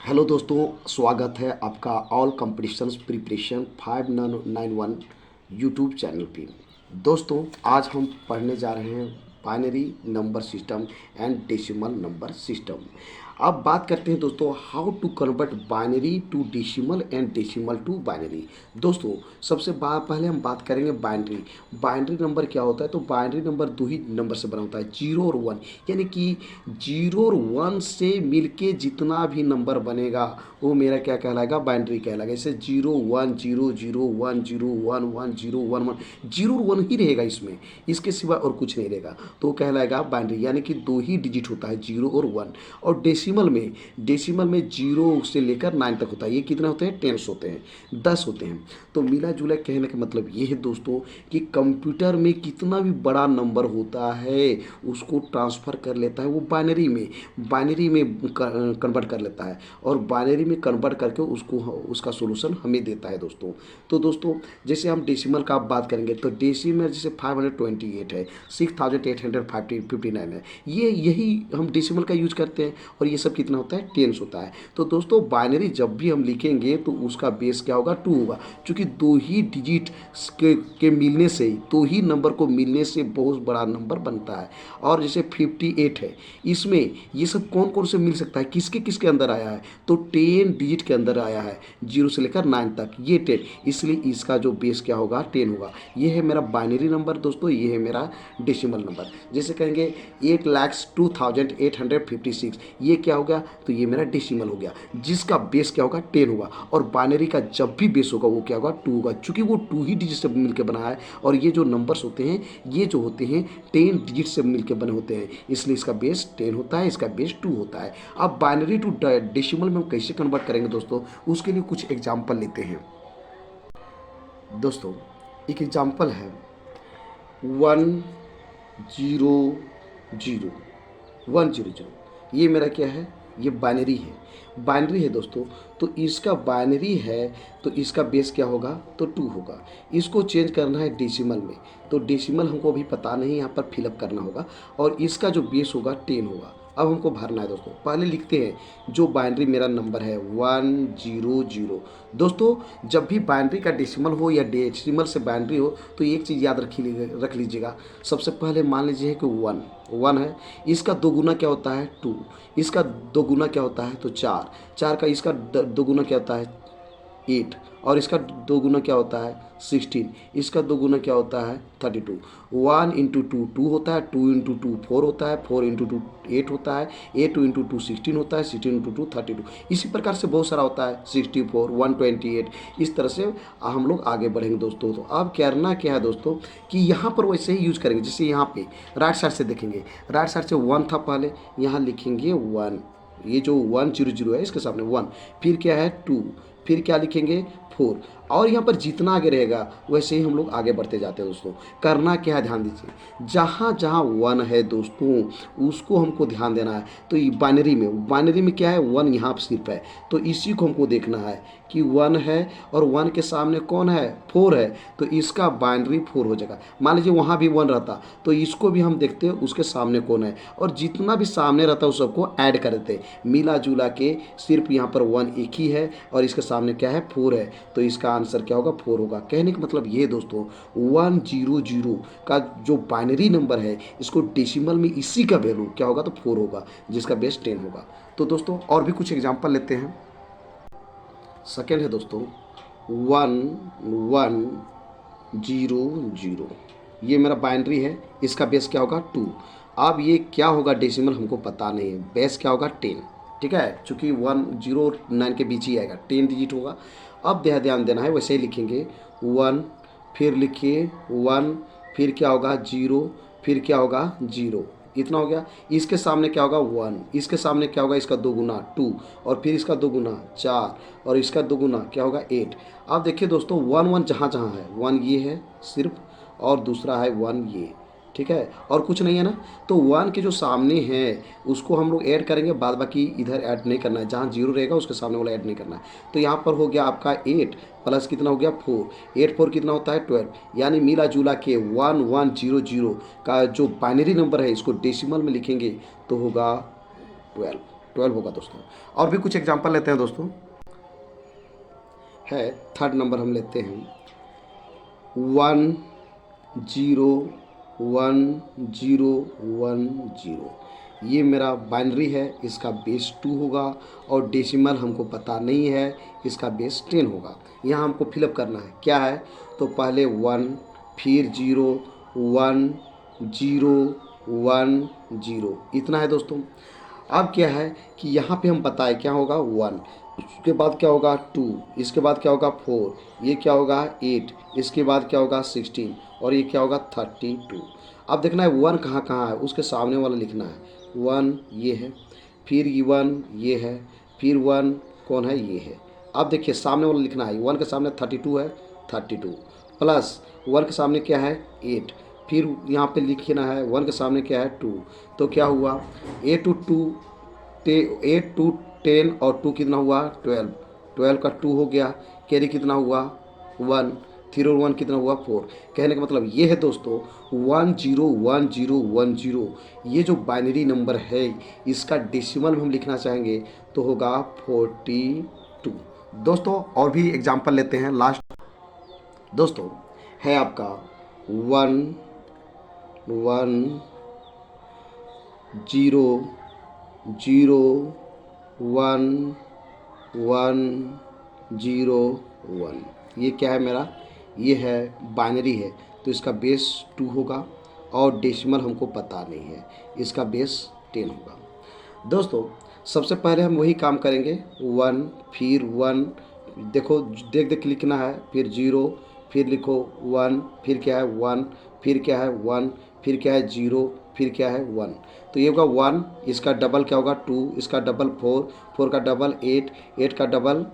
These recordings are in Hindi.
हेलो दोस्तों, स्वागत है आपका all competitions preparation 591 YouTube channel पे। दोस्तों, आज हम पढ़ने जा रहे हैं binary number system and decimal number system. अब बात करते हैं दोस्तों, how to convert binary to decimal and decimal to binary. दोस्तों, सबसे पहले हम बात करेंगे बाइनरी। बाइनरी नंबर क्या होता है? तो बाइनरी नंबर दो ही नंबर से बना होता है, 0 और 1। यानी कि 0 और 1 से मिलके जितना भी नंबर बनेगा वो मेरा क्या कहलाएगा? बाइनरी कहलाएगा। जैसे 0 1 0 0 1 0 1 1 0 1 1, 0 और 1 ही रहेगा इसमें, इसके सिवा और कुछ नहीं रहेगा, तो कहलाएगा बाइनरी। यानी कि दो ही डिजिट होता है, 0 और 1। और डेसिमल में 0 से लेकर 9 तक होता है। ये कितने होते हैं? 10 होते हैं, 10 होते हैं। तो मिला जुला कहने का मतलब ये है दोस्तों कि कंप्यूटर में कितना भी बड़ा नंबर होता है उसको ट्रांसफ़र कर लेता है वो बाइनरी में कन्वर्ट कर लेता है, और बाइनरी में कन्वर्ट करके उसको उसका सोल्यूशन हमें देता है दोस्तों। तो दोस्तों, जैसे हम डेसिमल का बात करेंगे तो डेसिमल जैसे 528 है, 6859 है, ये यही हम डेसिमल का यूज करते हैं। और ये सब कितना होता है? 10 होता है। तो दोस्तों, बाइनरी जब भी हम लिखेंगे तो उसका बेस क्या होगा? 2 होगा, क्योंकि दो ही डिजिट के मिलने से, दो ही नंबर को मिलने से बहुत बड़ा नंबर बनता है। और जैसे 58 है, इसमें ये सब कौन कौन से मिल सकता है? किसके किसके अंदर आया है? तो 10 डिजिट के अंदर आया है, 0 से लेकर 9 तक, ये 10, इसलिए इसका जो बेस क्या होगा? 10 होगा। ये है मेरा बाइनरी नंबर दोस्तों, ये है मेरा डेसिमल नंबर। जैसे कहेंगे 8,02,856, ये क्या हो गया? तो ये मेरा डेसिमल हो गया, जिसका बेस क्या होगा? 10 होगा। और बाइनरी का जब भी बेस होगा वो क्या होगा? 2 होगा, चूंकि वो 2 ही डिजिट से मिलकर बना है। और ये जो नंबर्स होते हैं, ये जो होते हैं 10 डिजिट से मिलकर बने होते हैं, इसलिए इसका बेस 10 होता है, इसका बेस 2 होता है। अब बाइनरी टू डेसिमल में हम कैसे कन्वर्ट करेंगे दोस्तों, उसके लिए कुछ एग्जाम्पल लेते हैं दोस्तों। एक एग्जाम्पल है 100 100, ये मेरा क्या है? ये बाइनरी है दोस्तों। तो इसका बाइनरी है, तो इसका बेस क्या होगा? तो 2 होगा। इसको चेंज करना है डेसिमल में, तो डेसिमल हमको अभी पता नहीं, यहाँ पर फिलअप करना होगा। और इसका जो बेस होगा 10 होगा। अब हमको भरना है दोस्तों। पहले लिखते हैं जो बाइनरी मेरा नंबर है 100। दोस्तों, जब भी बाइनरी का डेसिमल हो या डेसिमल से बाइनरी हो तो एक चीज़ याद रख लीजिएगा। सबसे पहले मान लीजिए कि 1 है, इसका दो गुना क्या होता है? 2। इसका दो गुना क्या होता है? तो 4 का इसका दो गुना क्या होता है? 8। और इसका दो गुना क्या होता है? 16। इसका दो गुना क्या होता है? 32। 1 इंटू 2 2 होता है, 2 इंटू 2 4 होता है, 4 इंटू 2 8 होता है, 8 इंटू 2 16 होता है, 16 इंटू 2 32। इसी प्रकार से बहुत सारा होता है, 64 128। इस तरह से हम लोग आगे बढ़ेंगे दोस्तों। तो अब करना क्या है दोस्तों कि यहाँ पर वैसे ही यूज करेंगे। जैसे यहाँ पे राइट साइड से देखेंगे, राइट साइड से 1 था पहले, यहाँ लिखेंगे 1। ये जो 100 है इसके सामने 1, फिर क्या है? 2, फिर क्या लिखेंगे? 4। और यहाँ पर जितना आगे रहेगा वैसे ही हम लोग आगे बढ़ते जाते हैं दोस्तों। करना क्या है? ध्यान दीजिए, जहाँ जहाँ 1 है दोस्तों उसको हमको ध्यान देना है। तो ये बाइनरी में क्या है? 1 यहाँ पर सिर्फ है, तो इसी को हमको देखना है कि 1 है और 1 के सामने कौन है? 4 है, तो इसका बाइनरी 4 हो जाएगा। मान लीजिए वहाँ भी 1 रहता तो इसको भी हम देखते हैं उसके सामने कौन है, और जितना भी सामने रहता है उस सबको ऐड कर देते हैं, मिला जुला के सिर्फ यहाँ पर 1 एक ही है और इसके सामने क्या है? 4 है, तो इसका आंसर क्या होगा? 4 होगा। कहने का मतलब ये दोस्तों, 100 का जो बाइनरी नंबर है इसको डेसिमल में इसी का वैल्यू क्या होगा? तो 4 होगा, जिसका बेस 10 होगा। तो दोस्तों, और भी कुछ एग्जांपल लेते हैं। सेकेंड है दोस्तों 1100, ये मेरा बाइनरी है, इसका बेस क्या होगा? 2। अब ये क्या होगा? डेसिमल हमको पता नहीं है, बेस क्या होगा? 10। ठीक है, चूँकि 10 और 9 के बीच ही आएगा, 10 डिजिट होगा। अब ध्यान देना है, वैसे ही लिखेंगे 1, फिर लिखिए 1, फिर क्या होगा? 0, फिर क्या होगा? 0। इतना हो गया। इसके सामने क्या होगा? 1। इसके सामने क्या होगा? इसका दो गुना 2, और फिर इसका दो गुना 4, और इसका दो गुना क्या होगा? 8। अब देखिए दोस्तों, 1 1 जहाँ जहाँ है, 1 ये है सिर्फ, और दूसरा है 1 ये। ठीक है, और कुछ नहीं है ना। तो 1 के जो सामने है उसको हम लोग ऐड करेंगे, बाद बाकी इधर ऐड नहीं करना है, जहाँ 0 रहेगा उसके सामने वाला ऐड नहीं करना है। तो यहाँ पर हो गया आपका 8 प्लस कितना हो गया? 4। 8 4 कितना होता है? 12। यानी मिला जुला के 1100 का जो बाइनरी नंबर है इसको डेसिमल में लिखेंगे तो होगा 12। 12 होगा दोस्तों। और भी कुछ एग्जांपल लेते हैं दोस्तों, है थर्ड नंबर हम लेते हैं 1 0 1 0 1 0। ये मेरा बाइनरी है, इसका बेस 2 होगा और डेसिमल हमको पता नहीं है, इसका बेस 10 होगा। यहाँ हमको फिलअप करना है, क्या है तो पहले 1 फिर 0 1 0 1 0, इतना है दोस्तों। अब क्या है कि यहाँ पे हम बताए क्या होगा 1, उसके बाद क्या होगा 2, इसके बाद क्या होगा 4, ये क्या होगा 8, इसके बाद क्या होगा 16 और ये क्या होगा 32। अब देखना है 1 कहाँ कहाँ है, उसके सामने वाला लिखना है। 1 ये है, फिर 1 ये है, फिर 1 कौन है ये है। अब देखिए सामने वाला लिखना है, 1 के सामने 32 है, 32 प्लस 1 के सामने क्या है 8, फिर यहाँ पे लिखना है 1 के सामने क्या है 2, तो क्या हुआ 8 टू 10 और 2 कितना हुआ 12, 12 का 2 हो गया, कैरी कितना हुआ 1, 3 और 1 कितना हुआ 4। कहने का मतलब ये है दोस्तों 1 0 1 0 1 0, ये जो बाइनरी नंबर है इसका डेसिमल में हम लिखना चाहेंगे तो होगा 42। दोस्तों और भी एग्जांपल लेते हैं, लास्ट दोस्तों है आपका 1 1 0 0 1 1 0 1। ये क्या है मेरा, ये है बाइनरी है, तो इसका बेस 2 होगा और डेसिमल हमको पता नहीं है, इसका बेस 10 होगा। दोस्तों सबसे पहले हम वही काम करेंगे 1 फिर 1, देखो देख देख लिखना है, फिर 0 फिर लिखो 1, फिर क्या है 1, फिर क्या है 1, फिर क्या है 0, फिर क्या है 1। तो ये होगा 1, इसका डबल क्या होगा 2, इसका डबल 4, 4 का डबल 8, 8 का डबल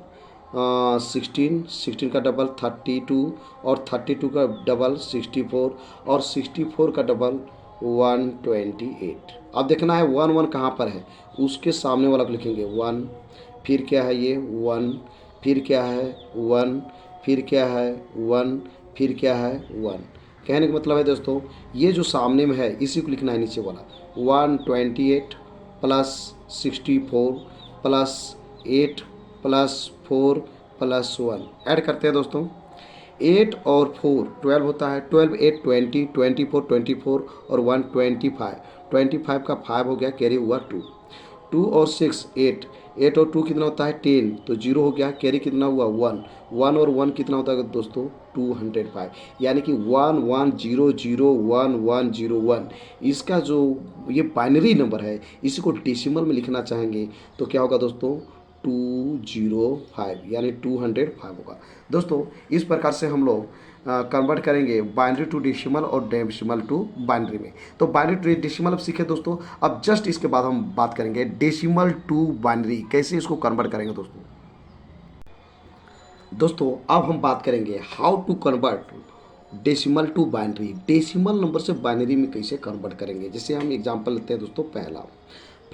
16, 16 का डबल 32 और 32 का डबल 64 और 64 का डबल 128। अब देखना है 1 1 कहाँ पर है, उसके सामने वाला को लिखेंगे 1, फिर क्या है ये 1, फिर क्या है 1, फिर क्या है 1, फिर क्या है 1। कहने का मतलब है दोस्तों ये जो सामने में है इसी को लिखना है नीचे वाला 128 plus 64 plus 8 plus 4 plus 1। Add करते हैं दोस्तों, 8 और 4 12 होता है, 12 8 20 24 24 और 1 25, 25 का 5 हो गया, कैरी हुआ 2, 2 और 6 8, 8 और 2 कितना होता है 10, तो 0 हो गया, कैरी कितना हुआ 1, 1 और 1 कितना होता है दोस्तों 205, यानी कि 1 1 0 0 1 1 0 1। इसका जो ये बाइनरी नंबर है इसी को डेसिमल में लिखना चाहेंगे तो क्या होगा दोस्तों 205, यानी 205 होगा। दोस्तों इस प्रकार से हम लोग कन्वर्ट करेंगे बाइनरी टू डेसिमल और डेसिमल टू बाइनरी में। तो बाइनरी टू डेसिमल अब सीखे दोस्तों, अब जस्ट इसके बाद हम बात करेंगे डेसिमल टू बाइनरी, कैसे इसको कन्वर्ट करेंगे दोस्तों। दोस्तों अब हम बात करेंगे how to convert decimal to binary, decimal number से बाइनरी में कैसे कन्वर्ट करेंगे। जैसे हम एग्जांपल लेते हैं दोस्तों, पहला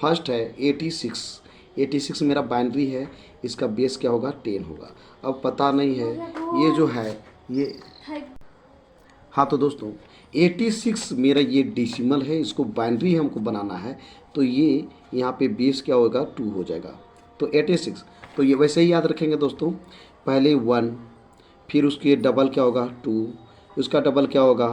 फर्स्ट है 86, 86 मेरा बाइनरी है, इसका बेस क्या होगा 10 होगा। अब पता नहीं है ये जो है ये, हाँ तो दोस्तों 86 मेरा ये डेसिमल है, इसको बाइनरी हमको बनाना है, तो ये यहाँ पे बेस क्या होगा 2 हो जाएगा। तो 86, तो ये वैसे ही याद रखेंगे दोस्तों, पहले 1 फिर उसके डबल क्या होगा 2, उसका डबल क्या होगा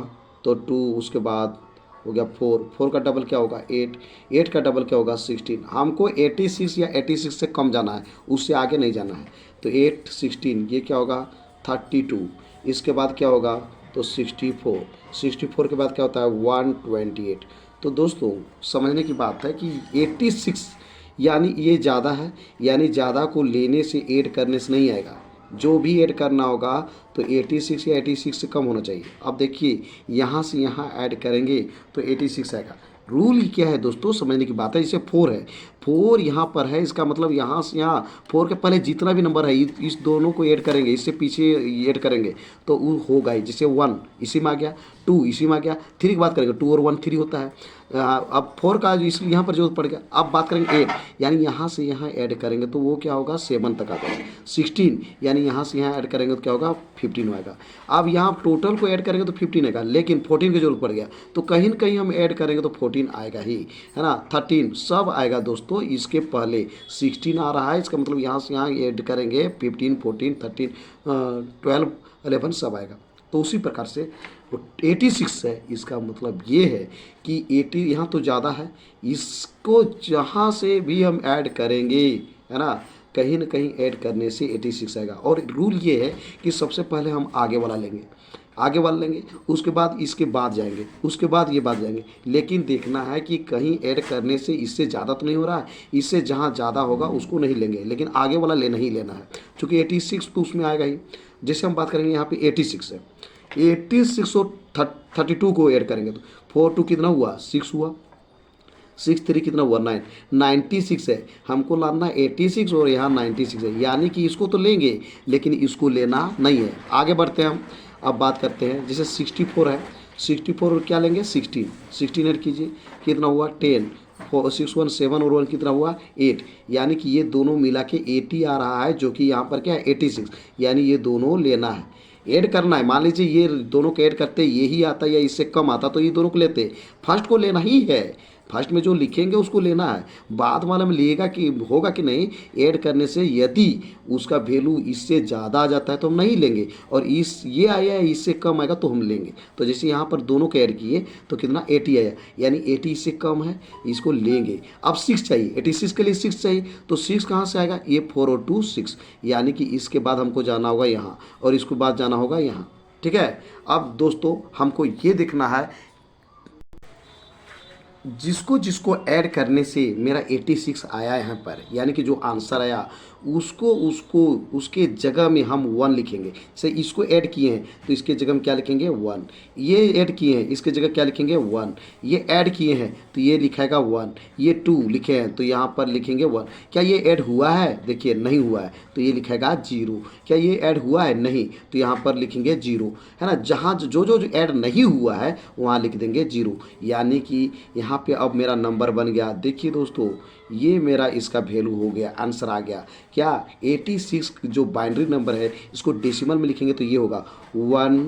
तो 2, उसके बाद हो गया 4, 4 का डबल क्या होगा 8, 8 का डबल क्या होगा 16। हमको 86 या 86 से कम जाना है, उससे आगे नहीं जाना है। तो 8 16 ये क्या होगा 32, इसके बाद क्या होगा तो 64, 64 के बाद क्या होता है 128। तो दोस्तों समझने की बात है कि 86 यानी ये ज़्यादा है, यानी ज़्यादा को लेने से ऐड करने से नहीं आएगा, जो भी ऐड करना होगा तो 86 या 86 से कम होना चाहिए। अब देखिए यहाँ से यहाँ ऐड करेंगे तो 86 आएगा। रूल क्या है दोस्तों, समझने की बात है। जैसे 4 है, 4 यहाँ पर है, इसका मतलब यहाँ से यहाँ 4 के पहले जितना भी नंबर है इस दोनों को ऐड करेंगे, इससे पीछे ऐड करेंगे तो वो होगा ही। जैसे 1 इसी में आ गया, 2 इसी में आ गया, 3 की बात करेंगे 2 और 1 3 होता है। अब 4 का इसलिए यहाँ पर जरूरत पड़ गया। अब बात करेंगे 8, यानी यहाँ से यहाँ ऐड करेंगे तो वो क्या होगा 7 तक आ जाएगा। 16 यानी यहाँ से यहाँ ऐड करेंगे तो क्या होगा 15 आएगा। अब यहाँ टोटल को ऐड करेंगे तो 15 आएगा, लेकिन 14 की जरूरत पड़ गया तो कहीं ना कहीं हम ऐड करेंगे तो 14 आएगा ही, है ना। 13 सब आएगा दोस्तों, दोस्तों इसके पहले 16 आ रहा है, इसका मतलब यहाँ से यहाँ ऐड करेंगे 15, 14, 13, 12, 11 सब आएगा। तो उसी प्रकार से 86 है, इसका मतलब ये है कि 80 यहाँ तो ज़्यादा है, इसको जहाँ से भी हम ऐड करेंगे, है ना, कहीं ना कहीं ऐड करने से 86 आएगा। और रूल ये है कि सबसे पहले हम आगे वाला लेंगे, आगे वाला लेंगे, उसके बाद इसके बाद जाएंगे, उसके बाद ये बाद जाएंगे, लेकिन देखना है कि कहीं ऐड करने से इससे ज़्यादा तो नहीं हो रहा है, इससे जहाँ ज़्यादा होगा उसको नहीं लेंगे, लेकिन आगे वाला लेना ही लेना है, क्योंकि 86 तो उसमें आएगा ही। जैसे हम बात करेंगे यहाँ पे 86 है, 86 और 32 को ऐड करेंगे तो 4 2 कितना हुआ, 6 हुआ, 6 3 कितना हुआ, 9, 96 है, हमको लाना 86 और यहाँ 96 है, यानी कि इसको तो लेंगे लेकिन इसको लेना नहीं है। आगे बढ़ते हैं हम, अब बात करते हैं जैसे 64 है, 64 और क्या लेंगे, 16 ऐड कीजिए, कितना हुआ 10, 6 1 7 और 1 कितना हुआ 8, यानी कि ये दोनों मिला के 80 आ रहा है, जो कि यहाँ पर क्या है 86, यानी ये दोनों लेना है, ऐड करना है। मान लीजिए ये दोनों को ऐड करते यही आता या इससे कम आता तो ये दोनों को लेते, फर्स्ट को लेना ही है, फर्स्ट में जो लिखेंगे उसको लेना है, बाद वाला में लेगा कि होगा कि नहीं, ऐड करने से यदि उसका वैल्यू इससे ज़्यादा आ जाता है तो हम नहीं लेंगे, और इस ये आया है इससे कम आएगा तो हम लेंगे। तो जैसे यहाँ पर दोनों को ऐड किए तो कितना 80 आया, यानी 80 इससे कम है, इसको लेंगे। अब 6 चाहिए, 86 के लिए 6 चाहिए, तो 6 कहाँ से आएगा, ये 4 और 2 6, यानी कि इसके बाद हमको जाना होगा यहाँ और इसके बाद जाना होगा यहाँ, ठीक है। अब दोस्तों हमको ये देखना है जिसको जिसको ऐड करने से मेरा 86 आया यहाँ पर, यानी कि जो आंसर आया उसको उसको उसके जगह में हम 1 लिखेंगे। जैसे इसको ऐड किए हैं तो इसके जगह में क्या लिखेंगे 1, ये ऐड किए हैं इसके जगह क्या लिखेंगे 1, ये ऐड किए हैं तो ये लिखेगा 1, ये 2 लिखे हैं तो यहाँ पर लिखेंगे 1। क्या ये ऐड हुआ है, देखिए नहीं हुआ है तो ये लिखेगा 0। क्या ये ऐड हुआ है, नहीं, तो यहाँ पर लिखेंगे 0, है ना। जहाँ जो जो ऐड नहीं हुआ है वहाँ लिख देंगे 0, यानी कि यहाँ पे अब मेरा नंबर बन गया। देखिए दोस्तों ये मेरा इसका वैल्यू हो गया, आंसर आ गया क्या 86। जो बाइनरी नंबर है इसको डेसिमल में लिखेंगे तो ये होगा 1,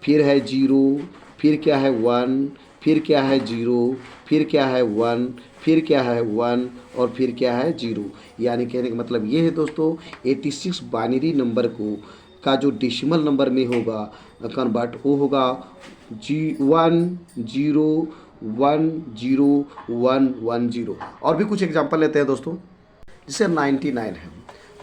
फिर है 0, फिर क्या है 1, फिर क्या है 0, फिर क्या है 1, फिर क्या है 1 और फिर क्या है 0। यानी कहने का मतलब ये है दोस्तों 86 बाइनरी नंबर को का जो डेसिमल नंबर में होगा कन्वर्ट वो होगा 1 0 1 0 1 1 0। और भी कुछ एग्जांपल लेते हैं दोस्तों, जैसे 99 है,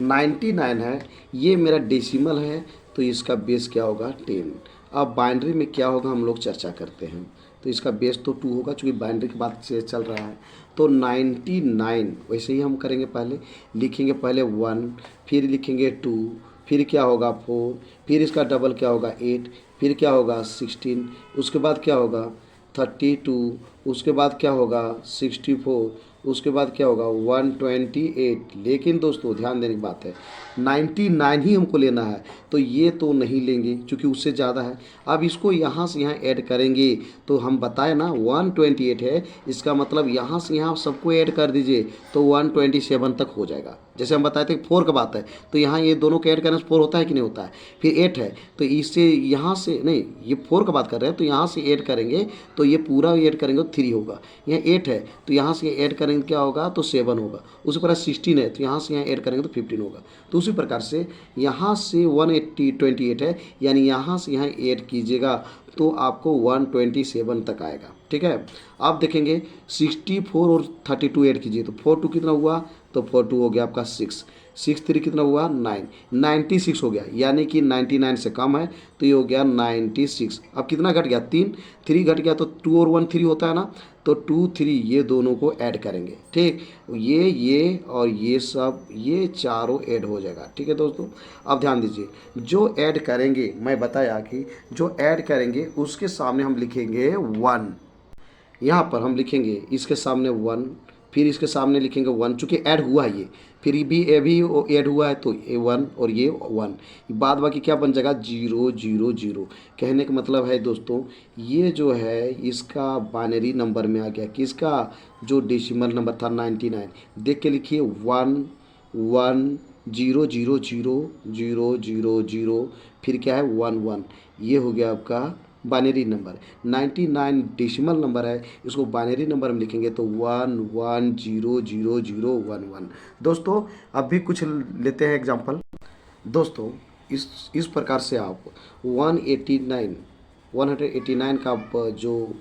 99 है, ये मेरा डेसिमल है तो इसका बेस क्या होगा 10। अब बाइनरी में क्या होगा हम लोग चर्चा करते हैं, तो इसका बेस तो 2 होगा क्योंकि बाइनरी की बात से चल रहा है। तो 99 वैसे ही हम करेंगे, पहले लिखेंगे पहले 1, फिर लिखेंगे 2, फिर क्या होगा 4, फिर इसका डबल क्या होगा 8, फिर क्या होगा 16, उसके बाद क्या होगा 32, उसके बाद क्या होगा 64, उसके बाद क्या होगा 128। लेकिन दोस्तों ध्यान देने की बात है 99 ही हमको लेना है, तो ये तो नहीं लेंगे क्योंकि उससे ज़्यादा है। अब इसको यहाँ से यहाँ ऐड करेंगे तो हम बताए ना 128 है, इसका मतलब यहाँ से यहाँ सबको ऐड कर दीजिए तो 127 तक हो जाएगा। जैसे हम बताए थे 4 का बात है तो यहाँ ये दोनों को ऐड करने से 4 होता है कि नहीं होता है, फिर 8 है तो इससे यहाँ से नहीं, ये 4 का बात कर रहे हैं तो यहाँ से ऐड करेंगे तो ये पूरा ऐड करेंगे तो 3 होगा। यहाँ 8 है तो यहाँ से ऐड करेंगे क्या होगा तो 7 होगा। उसी प्रकार 16 है तो यहाँ से यहाँ ऐड करेंगे तो 15 होगा। तो उसी प्रकार से यहाँ से 128 है, यानी यहाँ से यहाँ ऐड कीजिएगा तो आपको 127 तक आएगा, ठीक है। आप देखेंगे 64 और 32 ऐड कीजिए तो 4 2 कितना हुआ, तो 4 2 हो गया आपका 6, 6 3 कितना हुआ 9, 96 हो गया, यानी कि 99 से कम है तो ये हो गया 96। अब कितना घट गया 3 घट गया तो 2 और 1 3 होता है ना, तो 2 3 ये दोनों को ऐड करेंगे, ठीक, ये और ये सब ये चारों ऐड हो जाएगा, ठीक है दोस्तों। अब ध्यान दीजिए जो ऐड करेंगे, मैं बताया कि जो ऐड करेंगे उसके सामने हम लिखेंगे 1, यहाँ पर हम लिखेंगे इसके सामने 1, फिर इसके सामने लिखेंगे 1, चूँकि ऐड हुआ है फिर भी ये भी ऐड हुआ है तो ये 1 और ये 1, बाद बाकी क्या बन जाएगा 0 0 0। कहने का मतलब है दोस्तों ये जो है इसका बाइनरी नंबर में आ गया, किसका जो डेसिमल नंबर था 99, देख के लिखिए 1 1 0 0 0 0 0 0, फिर क्या है 1 1, ये हो गया आपका बाइनरी नंबर। 99 डेसिमल नंबर है, इसको बाइनरी नंबर में लिखेंगे तो 11000011। दोस्तों अब भी कुछ लेते हैं एग्जांपल। दोस्तों इस प्रकार से आप 189 का जो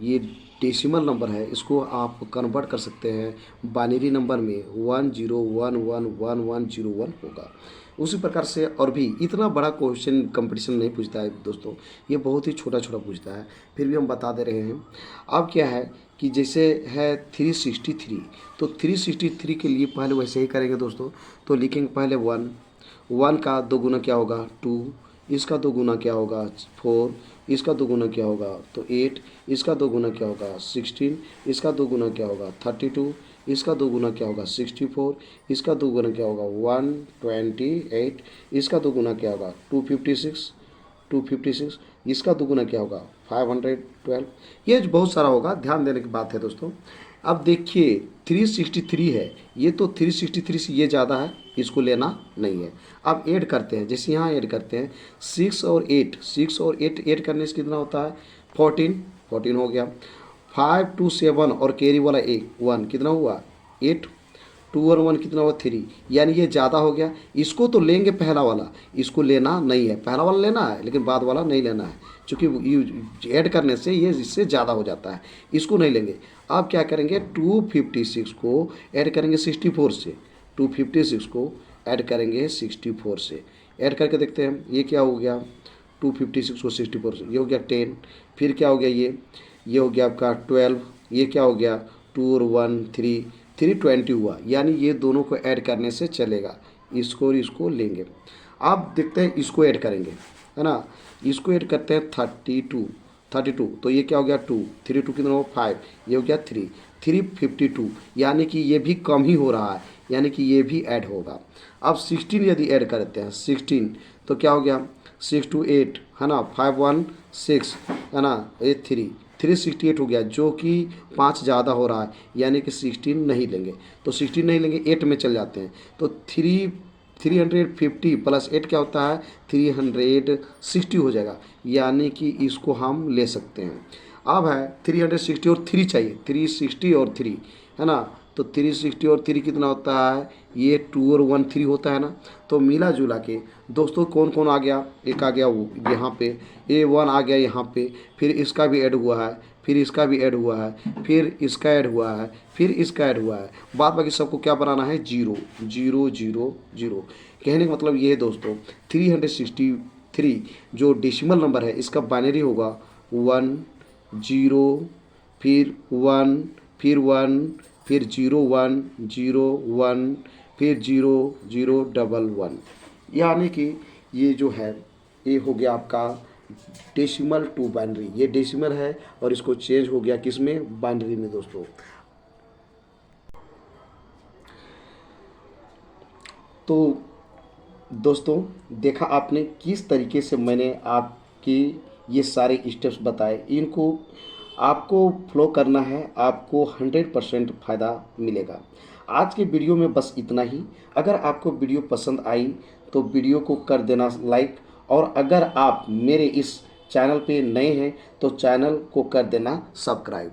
ये डेसिमल नंबर है इसको आप कन्वर्ट कर सकते हैं बाइनरी नंबर में, 10111101 होगा। उसी प्रकार से और भी इतना बड़ा क्वेश्चन कंपटीशन नहीं पूछता है दोस्तों, ये बहुत ही छोटा छोटा पूछता है, फिर भी हम बता दे रहे हैं। अब क्या है कि जैसे है 363, तो 363 के लिए पहले वैसे ही करेंगे दोस्तों। तो लिखेंगे पहले 1 का 2 गुना क्या होगा 2, इसका 2 गुना क्या होगा 4, इसका 2 गुना क्या होगा तो 8, इसका 2 गुना क्या होगा 16, इसका 2 गुना क्या होगा 32, इसका 2 गुना क्या होगा 64, इसका 2 गुना क्या होगा 128, इसका 2 गुना क्या होगा 256, इसका 2 गुना क्या होगा 512। ये जो बहुत सारा होगा, ध्यान देने की बात है दोस्तों। अब देखिए 363 है, ये तो 363 से ये ज़्यादा है, इसको लेना नहीं है। अब ऐड करते हैं, जैसे यहाँ ऐड करते हैं 6 और 8 ऐड करने से कितना होता है 14 हो गया। 5 2 7 और कैरी वाला 1 कितना हुआ 8, 2 और 1 कितना हुआ 3, यानी ये ज़्यादा हो गया। इसको तो लेंगे पहला वाला, इसको लेना नहीं है, पहला वाला लेना है लेकिन बाद वाला नहीं लेना है, क्योंकि ऐड करने से ये इससे ज़्यादा हो जाता है, इसको नहीं लेंगे। अब क्या करेंगे 256 को ऐड करेंगे 64 से, 256 को ऐड करेंगे 64 से, ऐड करके देखते हैं ये क्या हो गया 256 को 64 से, ये हो गया 10, फिर क्या हो गया ये हो गया आपका 12, ये क्या हो गया 2 और 1 320 हुआ, यानी ये दोनों को ऐड करने से चलेगा, इसको और इसको लेंगे। अब देखते हैं इसको ऐड करेंगे, है ना, इसको ऐड करते हैं 32, तो ये क्या हो गया 2, 3 2 कितना हो 5, ये हो गया 352, यानी कि ये भी कम ही हो रहा है, यानी कि ये भी ऐड होगा। अब 16 यदि ऐड करते हैं 16, तो क्या हो गया 6 2 8, है ना, 5 1 6, है ना, ये 368 हो गया, जो कि 5 ज़्यादा हो रहा है, यानी कि 16 नहीं लेंगे। तो 16 नहीं लेंगे, 8 में चल जाते हैं, तो 350 प्लस 8 क्या होता है 360 हो जाएगा, यानी कि इसको हम ले सकते हैं। अब है 360 और 3 चाहिए, 360 और 3, है ना, तो 360 और 3 कितना होता है, ये 2 और 1 3 होता है ना। तो मिला जुला के दोस्तों कौन कौन आ गया, एक आ गया वो यहाँ पे, ये 1 आ गया यहाँ पे, फिर इसका भी ऐड हुआ है, फिर इसका भी ऐड हुआ है, फिर इसका ऐड हुआ है, फिर इसका ऐड हुआ है, बाद बाकी सबको क्या बनाना है 0 0 0 0। कहने का मतलब ये है दोस्तों 363 जो डेसिमल नंबर है इसका बाइनरी होगा 1 0, फिर 1, फिर 1, फिर 0 1 0 1, फिर 0 0 1 1, यानी कि ये जो है ये हो गया आपका डेसिमल टू बाइनरी, ये डेसिमल है और इसको चेंज हो गया किस में बाइनरी में दोस्तों। तो दोस्तों देखा आपने किस तरीके से मैंने आपकी ये सारे स्टेप्स बताए, इनको आपको फॉलो करना है, आपको 100% फ़ायदा मिलेगा। आज के वीडियो में बस इतना ही। अगर आपको वीडियो पसंद आई तो वीडियो को कर देना लाइक, और अगर आप मेरे इस चैनल पे नए हैं तो चैनल को कर देना सब्सक्राइब।